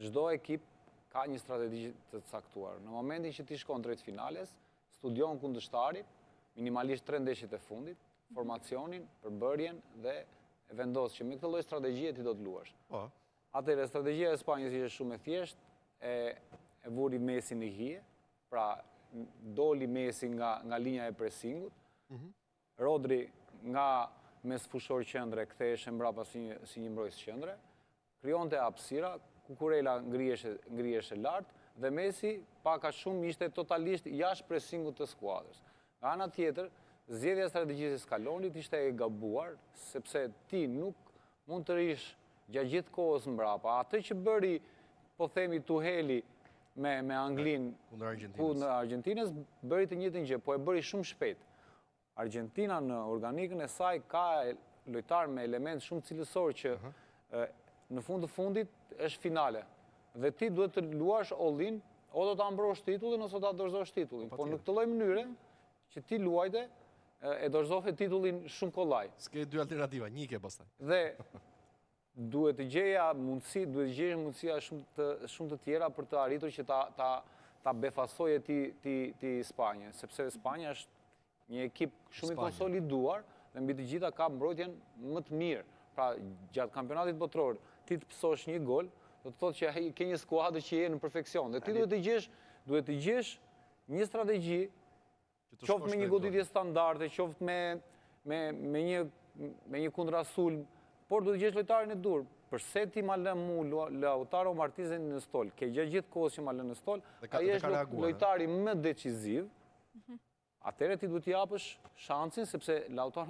çdo ekip ka një strategji të caktuar. Në momentin që ti shkon drejt finales, studion kundërshtarin, minimalisht 3 ndeshjet e fundit, formacionin, përbërjen dhe vendos që me këtë lloj strategjie ti do të luash. Atëherë strategjia e Spanjës ishte shumë e thjeshtë, e vuri Messi në hije, pra doli Messi nga linja e pressingut. Rodri nga mes fushor qendre kthehej mbrapa si një mbrojtës qendre, krijonte hapësira, Kukurela ngrihej lart dhe Messi pak a shumë ishte totalisht jashtë pressingut të skuadrës. Nga ana tjetër, zgjedhja e strategjisë së Scalonit ishte e gabuar, sepse ti nuk mund të rish gjatë gjithë kohës mbrapa. Atë që bëri, po themi, Tuheli me Anglinë kundër Argentinës, bëri të njëjtën gjë, po e bëri shumë shpejt. Argentina në organikën e saj ka lojtar me element shumë cilësor që në fund të fundit është finale. Dhe ti duhet të luash all-in, o do të ambrosh titullin ose do ta dorëzosh titullin. Po në këtë lloj mënyre që ti luajte e dorëzove titullin shumë kollaj. S'ke dy alternativa, një ke pastaj. Dhe duhet të gjeja mundësia shumë të tjera për të arritur që ta befasoje ti Spanjë, sepse Spanja është një ekip shumë i konsoliduar dhe mbi të gjitha ka mbrojtjen më të mirë. Pra, gjatë kampionatit botror, ti të pësosh një gol, do të thotë që ke një skuadër që je në perfekcion. Dhe ti duhet të gjesh një strategji, qoftë me një goditje standarde, qoftë me një kundrasulm, por duhet të gjesh lojtarin e dur. Përse ti ma lë mu Lautaro Martinezin në stol, ke gjatë gjithë kohës që ma lë në stol, ai është lojtari më deciziv, atëherë ti duhet t'i japësh shansin, sepse Lautaro